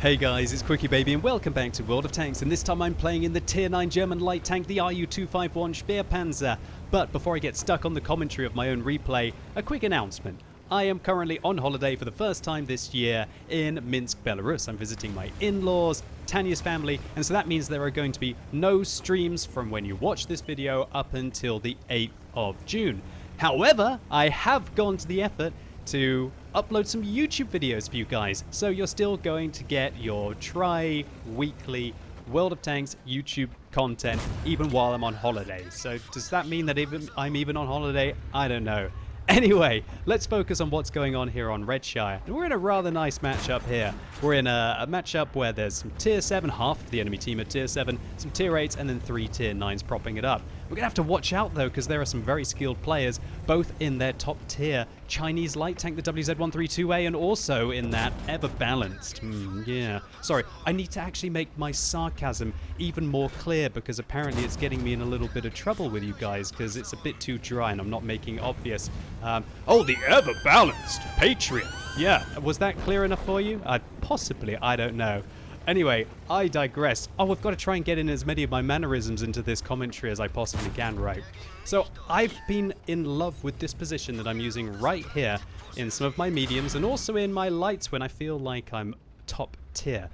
Hey guys, it's QuickyBaby and welcome back to World of Tanks, and this time I'm playing in the Tier 9 German light tank, the RU-251 Speerpanzer. But before I get stuck on the commentary of my own replay, a quick announcement. I am currently on holiday for the first time this year in Minsk, Belarus. I'm visiting my in-laws, Tanya's family, and so that means there are going to be no streams from when you watch this video up until the 8th of June. However, I have gone to the effort to upload some YouTube videos for you guys, so you're still going to get your tri-weekly World of Tanks YouTube content even while I'm on holiday. So does that mean that I'm even on holiday? I don't know. Anyway, let's focus on what's going on here on Redshire. And we're in a rather nice matchup here. We're in a matchup where there's some Tier 7, half of the enemy team at Tier 7, some Tier 8s, and then 3 Tier 9s propping it up. We're going to have to watch out, though, because there are some very skilled players, both in their top tier Chinese light tank, the WZ-132A, and also in that ever-balanced. Yeah. Sorry, I need to actually make my sarcasm even more clear, because apparently it's getting me in a little bit of trouble with you guys, because it's a bit too dry and I'm not making obvious. Oh, the ever-balanced Patriot. Yeah, was that clear enough for you? Possibly, I don't know. Anyway, I digress. Oh, I've got to try and get in as many of my mannerisms into this commentary as I possibly can, right? So, I've been in love with this position that I'm using right here in some of my mediums and also in my lights when I feel like I'm top tier.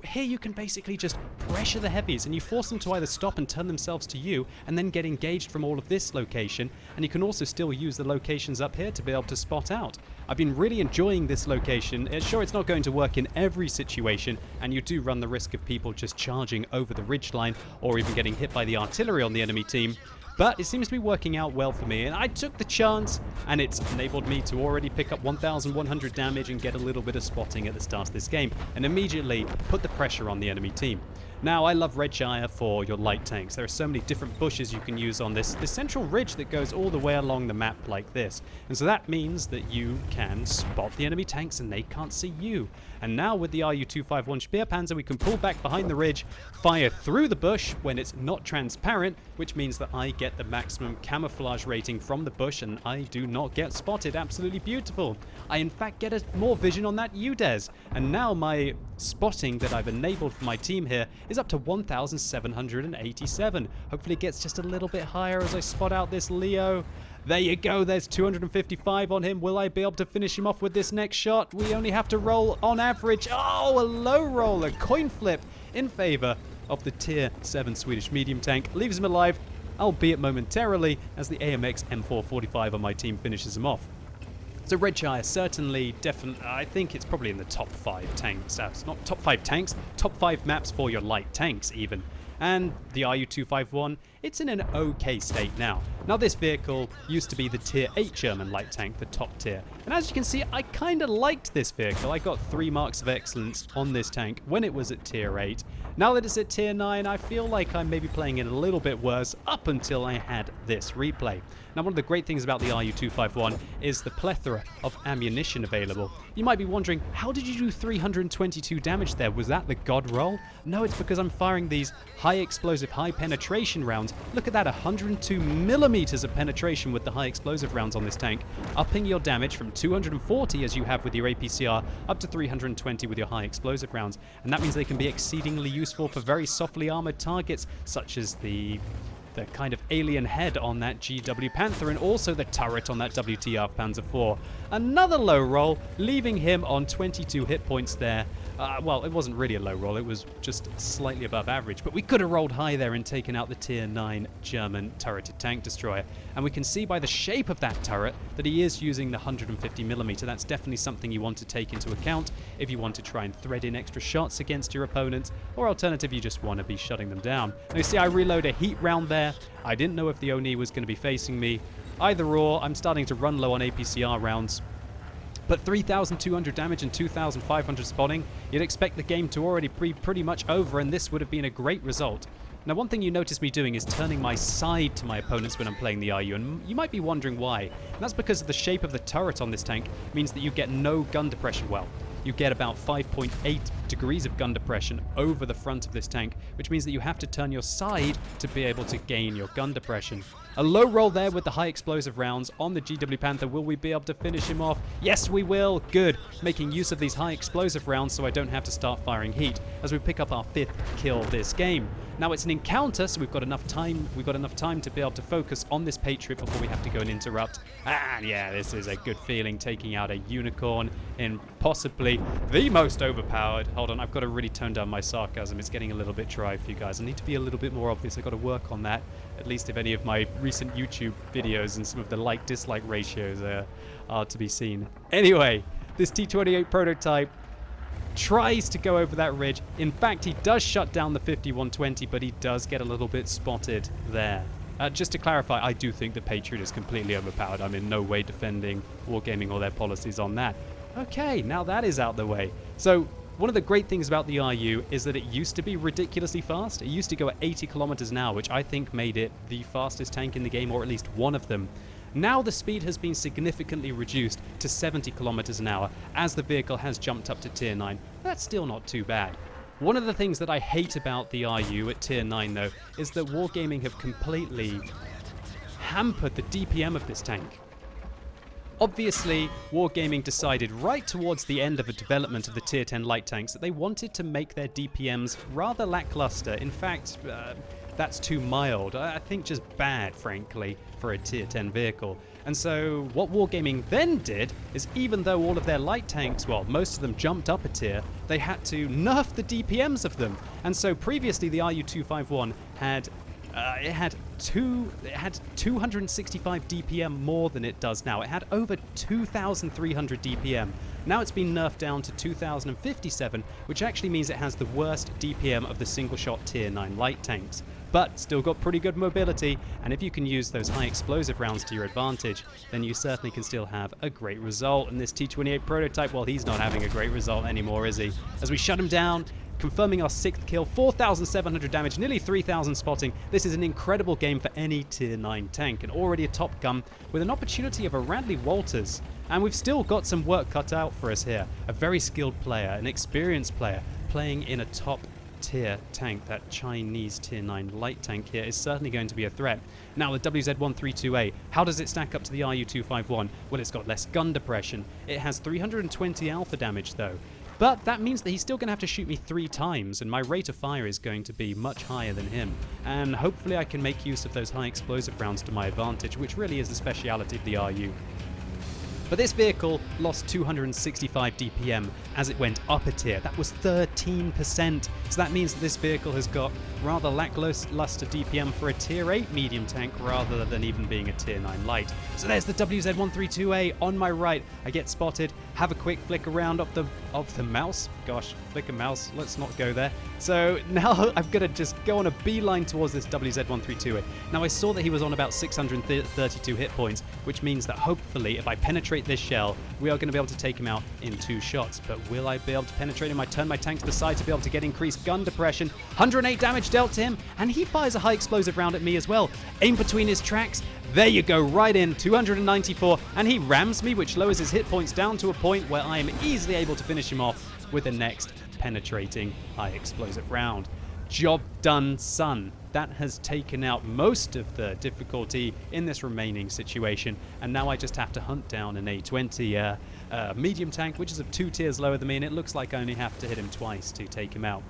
Here you can basically just pressure the heavies and you force them to either stop and turn themselves to you and then get engaged from all of this location, and you can also still use the locations up here to be able to spot out. I've been really enjoying this location. Sure, it's not going to work in every situation, and you do run the risk of people just charging over the ridgeline or even getting hit by the artillery on the enemy team. But it seems to be working out well for me, and I took the chance, and it's enabled me to already pick up 1,100 damage and get a little bit of spotting at the start of this game, and immediately put the pressure on the enemy team. Now, I love Redshire for your light tanks. There are so many different bushes you can use on this central ridge that goes all the way along the map like this. And so that means that you can spot the enemy tanks and they can't see you. And now with the RU-251 Speerpanzer, we can pull back behind the ridge, fire through the bush when it's not transparent, which means that I get the maximum camouflage rating from the bush and I do not get spotted. Absolutely beautiful. I in fact get more vision on that UDES. And now my spotting that I've enabled for my team here is up to 1,787. Hopefully it gets just a little bit higher as I spot out this Leo. There you go, there's 255 on him. Will I be able to finish him off with this next shot? We only have to roll on average. Oh, a low roll, a coin flip in favor of the Tier 7 Swedish medium tank. Leaves him alive, albeit momentarily, as the AMX M445 on my team finishes him off. So Redshire certainly, definitely, I think it's probably in the top 5 tanks. It's not top 5 tanks, top 5 maps for your light tanks even. And the RU-251, it's in an okay state now. Now this vehicle used to be the Tier 8 German light tank, the top tier. And as you can see, I kind of liked this vehicle. I got 3 marks of excellence on this tank when it was at Tier 8. Now that it's at Tier 9, I feel like I'm maybe playing it a little bit worse up until I had this replay. Now, one of the great things about the RU-251 is the plethora of ammunition available. You might be wondering, how did you do 322 damage there? Was that the god roll? No, it's because I'm firing these high explosive, high penetration rounds. Look at that, 102 millimeters of penetration with the high explosive rounds on this tank, upping your damage from 240 as you have with your APCR up to 320 with your high explosive rounds. And that means they can be exceedingly useful for very softly armored targets, such as the kind of alien head on that GW Panther and also the turret on that WTR Panzer IV. Another low roll, leaving him on 22 hit points there. Well, it wasn't really a low roll, it was just slightly above average, but we could have rolled high there and taken out the Tier 9 German turreted tank destroyer. And we can see by the shape of that turret that he is using the 150mm. That's definitely something you want to take into account if you want to try and thread in extra shots against your opponents, or alternative, you just want to be shutting them down. Now you see I reload a heat round there. I didn't know if the Oni was going to be facing me. Either or, I'm starting to run low on APCR rounds. But 3,200 damage and 2,500 spotting, you'd expect the game to already be pretty much over, and this would have been a great result. Now, one thing you notice me doing is turning my side to my opponents when I'm playing the RU, and you might be wondering why. And that's because of the shape of the turret on this tank means that you get no gun depression well. You get about 5.8 degrees of gun depression over the front of this tank, which means that you have to turn your side to be able to gain your gun depression. A low roll there with the high explosive rounds on the GW Panther. Will we be able to finish him off? Yes, we will. Good. Making use of these high explosive rounds so I don't have to start firing heat as we pick up our 5th kill this game. Now it's an encounter, so we've got enough time to be able to focus on this Patriot before we have to go and interrupt. And yeah, this is a good feeling, taking out a unicorn in possibly the most overpowered. Hold on, I've got to really tone down my sarcasm. It's getting a little bit dry for you guys. I need to be a little bit more obvious. I've got to work on that, at least if any of my recent YouTube videos and some of the like-dislike ratios are to be seen. Anyway, this T-28 prototype tries to go over that ridge. In fact, he does shut down the 5120, but he does get a little bit spotted there. Just to clarify, I do think the Patriot is completely overpowered. I'm in no way defending Wargaming or their policies on that. Okay, now that is out the way. So one of the great things about the RU is that it used to be ridiculously fast. It used to go at 80 kilometers an hour, which I think made it the fastest tank in the game, or at least one of them. Now the speed has been significantly reduced to 70 kilometers an hour as the vehicle has jumped up to tier 9. That's still not too bad. One of the things that I hate about the RU at tier 9 though is that Wargaming have completely hampered the DPM of this tank. Obviously, Wargaming decided right towards the end of the development of the tier 10 light tanks that they wanted to make their DPMs rather lackluster. In fact, that's too mild. I think just bad, frankly, for a tier 10 vehicle. And so what Wargaming then did is, even though all of their light tanks, well, most of them jumped up a tier, they had to nerf the DPMs of them. And so previously the RU251 had 265 DPM more than it does now. It had over 2,300 DPM. Now it's been nerfed down to 2,057, which actually means it has the worst DPM of the single-shot tier 9 light tanks. But still got pretty good mobility, and if you can use those high explosive rounds to your advantage, then you certainly can still have a great result. And this T-28 prototype, well, he's not having a great result anymore, is he? As we shut him down, confirming our 6th kill, 4,700 damage, nearly 3,000 spotting. This is an incredible game for any tier 9 tank, and already a top gun with an opportunity of a Radley Walters. And we've still got some work cut out for us here. A very skilled player, an experienced player, playing in a top tier tank. That Chinese tier 9 light tank here is certainly going to be a threat. Now the WZ-132A, how does it stack up to the RU-251? Well, it's got less gun depression. It has 320 alpha damage though. But that means that he's still going to have to shoot me 3 times, and my rate of fire is going to be much higher than him. And hopefully I can make use of those high explosive rounds to my advantage, which really is the speciality of the RU. But this vehicle lost 265 DPM as it went up a tier. That was 13%. So that means that this vehicle has got rather lackluster DPM for a tier 8 medium tank rather than even being a tier 9 light. So there's the WZ-132A on my right. I get spotted, have a quick flick around of the mouse. Gosh, flick a mouse, let's not go there. So now I'm gonna just go on a beeline towards this WZ-132A. Now I saw that he was on about 632 hit points, which means that hopefully if I penetrate this shell, we are going to be able to take him out in 2 shots. But will I be able to penetrate him? I turn my tank to the side to be able to get increased gun depression. 108 damage dealt to him, and he fires a high explosive round at me as well. Aim between his tracks. There you go, right in, 294, and he rams me, which lowers his hit points down to a point where I am easily able to finish him off with the next penetrating high explosive round. Job done, son. That has taken out most of the difficulty in this remaining situation, and now I just have to hunt down an A20 medium tank, which is of 2 tiers lower than me, and it looks like I only have to hit him twice to take him out.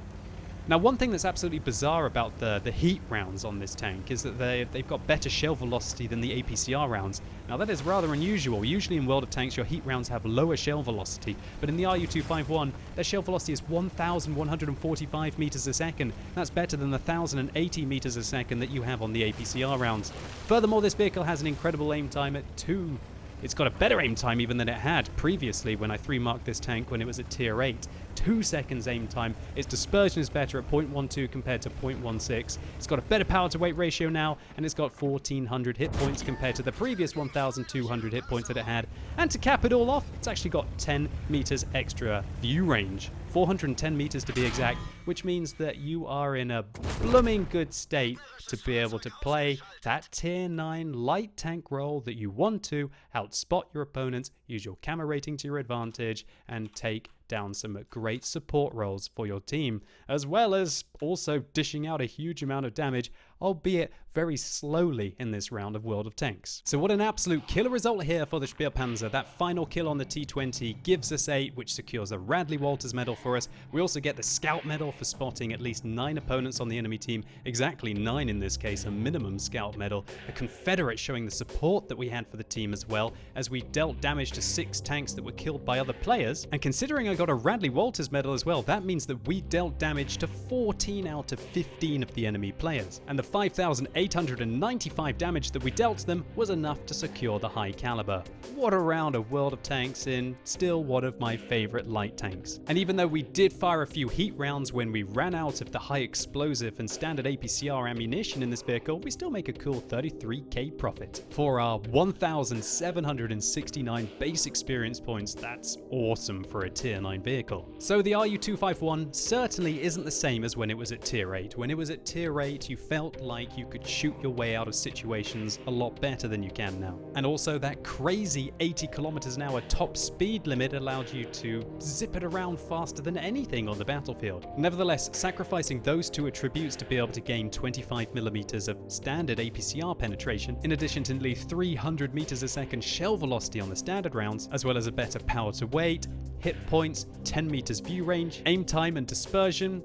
Now, one thing that's absolutely bizarre about the heat rounds on this tank is that they've got better shell velocity than the APCR rounds. Now, that is rather unusual. Usually in World of Tanks, your heat rounds have lower shell velocity, but in the RU-251, their shell velocity is 1,145 meters a second. That's better than the 1,080 meters a second that you have on the APCR rounds. Furthermore, this vehicle has an incredible aim time at 2. It's got a better aim time even than it had previously when I 3-marked this tank when it was at tier 8. 2 seconds aim time. Its dispersion is better at 0.12 compared to 0.16. It's got a better power to weight ratio now, and it's got 1,400 hit points compared to the previous 1,200 hit points that it had. And to cap it all off, it's actually got 10 meters extra view range. 410 meters to be exact, which means that you are in a blooming good state to be able to play that tier 9 light tank role that you want to, outspot your opponents, use your camo rating to your advantage, and take down some great support roles for your team, as well as also dishing out a huge amount of damage, albeit very slowly in this round of World of Tanks. So what an absolute killer result here for the Speerpanzer. That final kill on the T20 gives us 8, which secures a Radley Walters medal for us. We also get the Scout medal for spotting at least 9 opponents on the enemy team, exactly 9 in this case, a minimum Scout medal. A Confederate showing the support that we had for the team as well, as we dealt damage to 6 tanks that were killed by other players. And considering I got a Radley Walters medal as well, that means that we dealt damage to 14 out of 15 of the enemy players. And the 5,895 damage that we dealt them was enough to secure the high caliber. What a round of World of Tanks in still one of my favorite light tanks. And even though we did fire a few heat rounds when we ran out of the high explosive and standard APCR ammunition in this vehicle, we still make a cool 33k profit. For our 1,769 base experience points, that's awesome for a tier 9 vehicle. So the RU251 certainly isn't the same as when it was at tier 8. When it was at tier 8, you felt like you could shoot your way out of situations a lot better than you can now. And also that crazy 80 kilometers an hour top speed limit allowed you to zip it around faster than anything on the battlefield. Nevertheless, sacrificing those 2 attributes to be able to gain 25 millimeters of standard APCR penetration, in addition to nearly 300 meters a second shell velocity on the standard rounds, as well as a better power to weight, hit points, 10 meters view range, aim time and dispersion.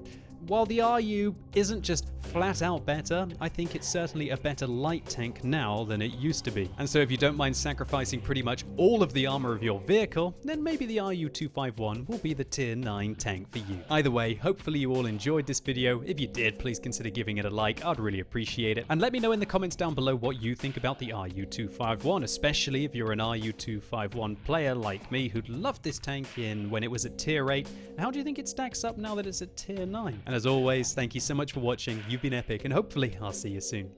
While the RU isn't just flat out better, I think it's certainly a better light tank now than it used to be. And so if you don't mind sacrificing pretty much all of the armor of your vehicle, then maybe the RU251 will be the tier 9 tank for you. Either way, hopefully you all enjoyed this video. If you did, please consider giving it a like, I'd really appreciate it. And let me know in the comments down below what you think about the RU251, especially if you're an RU251 player like me who'd loved this tank when it was at tier 8. How do you think it stacks up now that it's at tier 9? And as always, thank you so much for watching. You've been epic, and hopefully I'll see you soon.